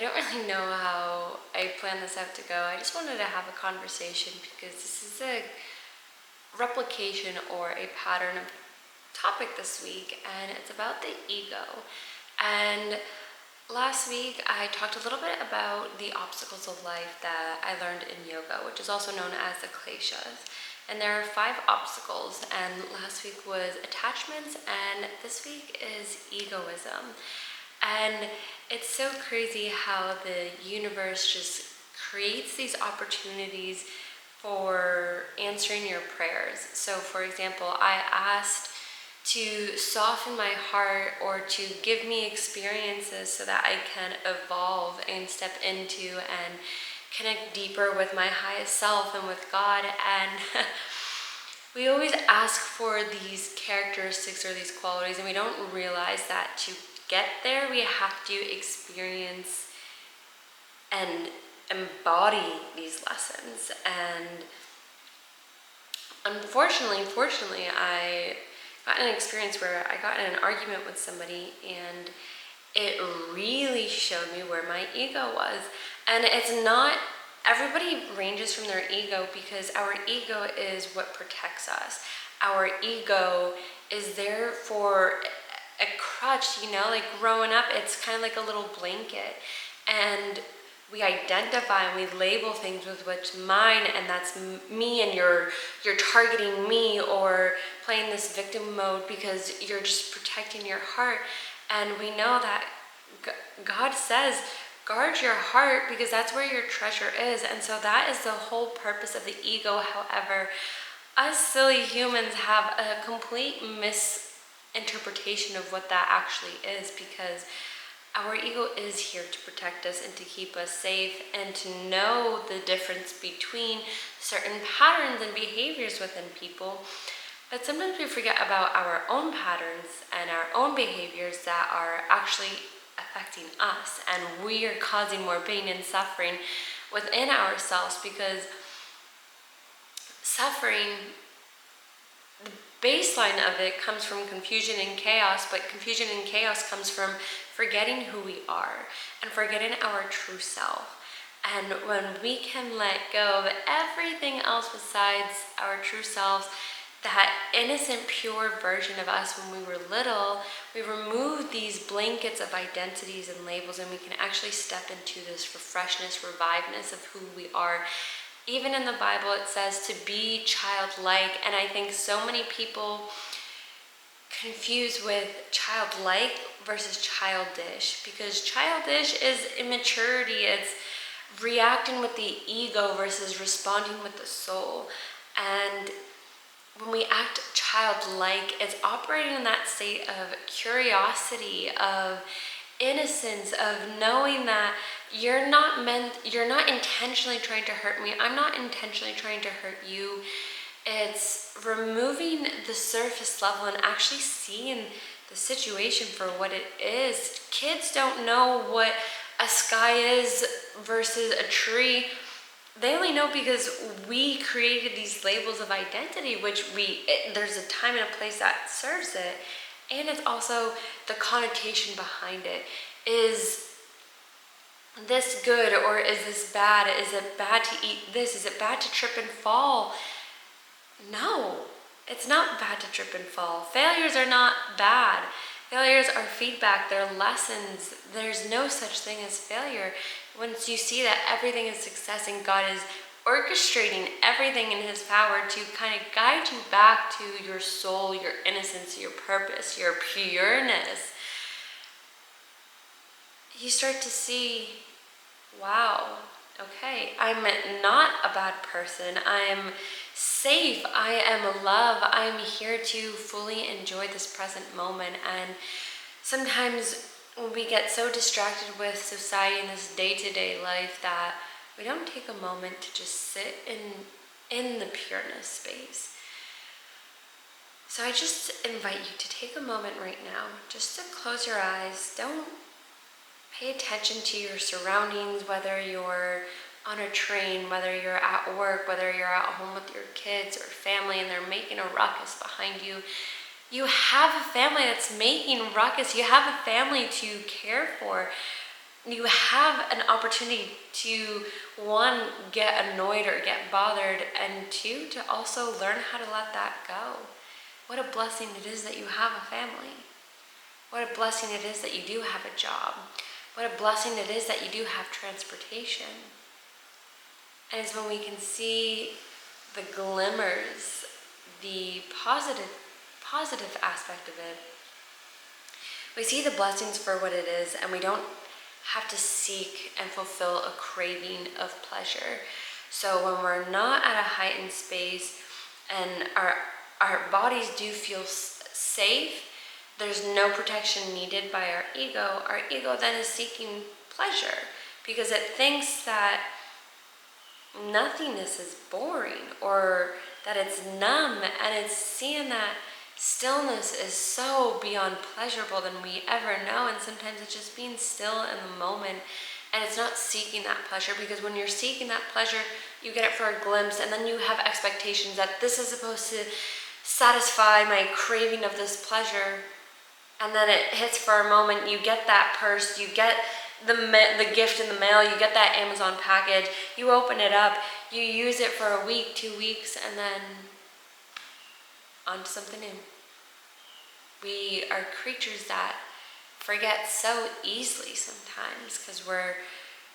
don't really know how I plan this out to go. I just wanted to have a conversation because this is a replication or a pattern of topic this week, and it's about the ego. And last week I talked a little bit about the obstacles of life that I learned in yoga, which is also known as the kleshas. And there are 5 obstacles, and last week was attachments, and this week is egoism. And it's so crazy how the universe just creates these opportunities for answering your prayers. So, for example, I asked to soften my heart or to give me experiences so that I can evolve and step into and connect deeper with my highest self and with God. And we always ask for these characteristics or these qualities, and we don't realize that to get there, we have to experience and embody these lessons. And fortunately, I got an experience where I got in an argument with somebody, and it really showed me where my ego was. And it's not, everybody ranges from their ego because our ego is what protects us. Our ego is there for a crutch, like growing up, it's kind of like a little blanket. And we identify and we label things with what's mine, and that's me, and you're targeting me or playing this victim mode because you're just protecting your heart. And we know that God says, guard your heart because that's where your treasure is. And so that is the whole purpose of the ego. However, us silly humans have a complete misinterpretation of what that actually is, because our ego is here to protect us and to keep us safe and to know the difference between certain patterns and behaviors within people. But sometimes we forget about our own patterns and our own behaviors that are actually affecting us, and we are causing more pain and suffering within ourselves, because suffering, the baseline of it comes from confusion and chaos, but confusion and chaos comes from forgetting who we are and forgetting our true self. And when we can let go of everything else besides our true selves, that innocent, pure version of us when we were little, we remove these blankets of identities and labels, and we can actually step into this freshness, reviveness of who we are. Even in the Bible, it says to be childlike, and I think so many people confuse with childlike versus childish, because childish is immaturity, it's reacting with the ego versus responding with the soul. And when we act childlike, it's operating in that state of curiosity, of innocence, of knowing that you're not intentionally trying to hurt me, I'm not intentionally trying to hurt you. It's removing the surface level and actually seeing the situation for what it is. Kids don't know what a sky is versus a tree. They only know because we created these labels of identity, which there's a time and a place that serves it. And it's also the connotation behind it. Is this good or is this bad? Is it bad to eat this? Is it bad to trip and fall? No, it's not bad to trip and fall. Failures are not bad. Failures are feedback, they're lessons. There's no such thing as failure. Once you see that everything is success and God is orchestrating everything in His power to kind of guide you back to your soul, your innocence, your purpose, your pureness, you start to see, wow, okay, I'm not a bad person. I'm safe. I am love. I'm here to fully enjoy this present moment. And sometimes when we get so distracted with society and this day-to-day life that we don't take a moment to just sit in the pureness space. So I just invite you to take a moment right now just to close your eyes. Don't pay attention to your surroundings, whether you're on a train, whether you're at work, whether you're at home with your kids or family and they're making a ruckus behind you. You have a family that's making ruckus. You have a family to care for. You have an opportunity to, one, get annoyed or get bothered, and two, to also learn how to let that go. What a blessing it is that you have a family. What a blessing it is that you do have a job. What a blessing it is that you do have transportation. And it's when we can see the glimmers, the positive aspect of it. We see the blessings for what it is, and we don't have to seek and fulfill a craving of pleasure. So when we're not at a heightened space and our bodies do feel safe, there's no protection needed by our ego then is seeking pleasure because it thinks that nothingness is boring or that it's numb, and it's seeing that stillness is so beyond pleasurable than we ever know. And sometimes it's just being still in the moment, and it's not seeking that pleasure, because when you're seeking that pleasure, you get it for a glimpse, and then you have expectations that this is supposed to satisfy my craving of this pleasure, and then it hits for a moment. You get that purse, you get the gift in the mail, you get that Amazon package, you open it up, you use it for a week, 2 weeks, and then on to something new. We are creatures that forget so easily sometimes because we're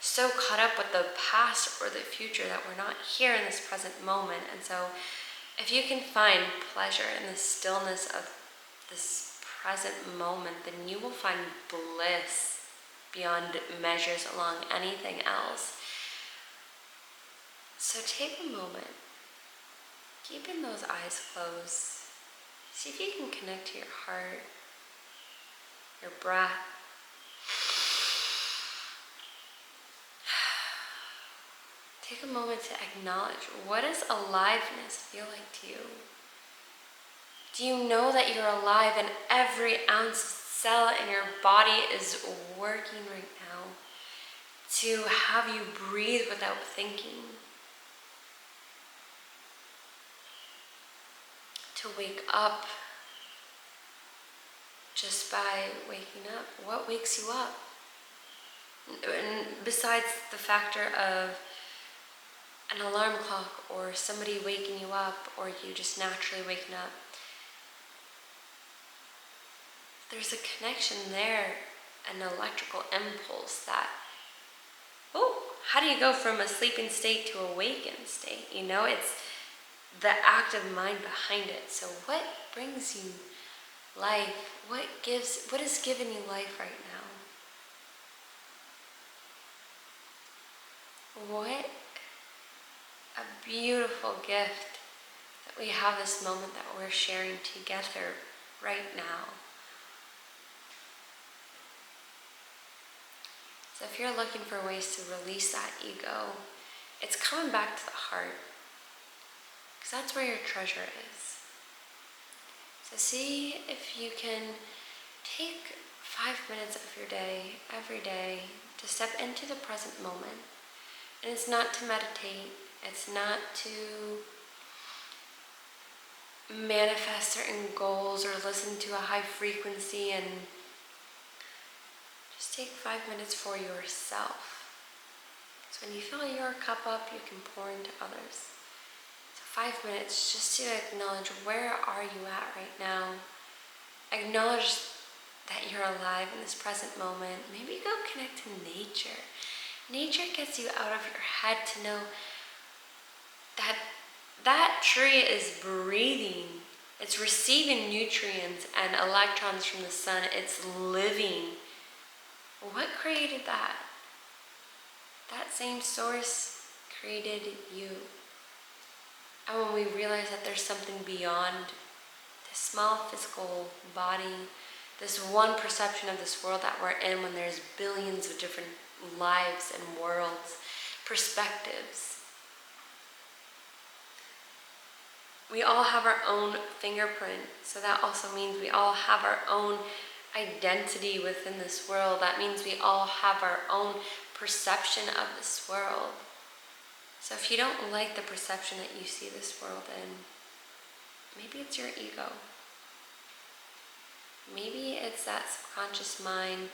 so caught up with the past or the future that we're not here in this present moment. And so if you can find pleasure in the stillness of this present moment, then you will find bliss beyond measures along anything else. So take a moment, keeping those eyes closed. See if you can connect to your heart, your breath. Take a moment to acknowledge, what does aliveness feel like to you? Do you know that you're alive and every ounce cell in your body is working right now to have you breathe without thinking? To wake up just by waking up. What wakes you up? And besides the factor of an alarm clock or somebody waking you up or you just naturally waking up, there's a connection there, an electrical impulse that, how do you go from a sleeping state to a wakened state? You know, it's the active mind behind it. So what brings you life? What is giving you life right now? What a beautiful gift that we have this moment that we're sharing together right now. So if you're looking for ways to release that ego, it's coming back to the heart, because that's where your treasure is. So see if you can take 5 minutes of your day, every day, to step into the present moment. And it's not to meditate, it's not to manifest certain goals or listen to a high frequency, and just take 5 minutes for yourself. So when you fill your cup up, you can pour into others. 5 minutes just to acknowledge, where are you at right now? Acknowledge that you're alive in this present moment. Maybe go connect to nature. Nature gets you out of your head to know that that tree is breathing. It's receiving nutrients and electrons from the sun. It's living. What created that? That same source created you. And when we realize that there's something beyond this small physical body, this one perception of this world that we're in, when there's billions of different lives and worlds, perspectives. We all have our own fingerprint, so that also means we all have our own identity within this world. That means we all have our own perception of this world. So if you don't like the perception that you see this world in, maybe it's your ego. Maybe it's that subconscious mind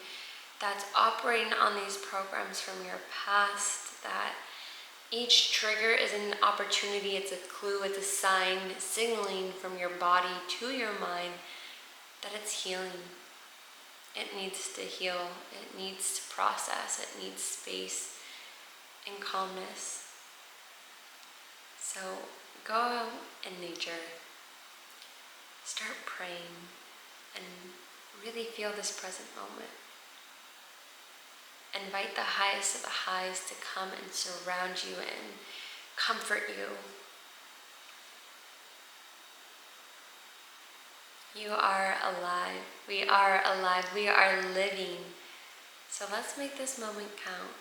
that's operating on these programs from your past, that each trigger is an opportunity, it's a clue, it's a sign signaling from your body to your mind that it's healing. It needs to heal, it needs to process, it needs space and calmness. So go out in nature, start praying, and really feel this present moment. Invite the highest of the highs to come and surround you and comfort you. You are alive. We are alive. We are living. So let's make this moment count.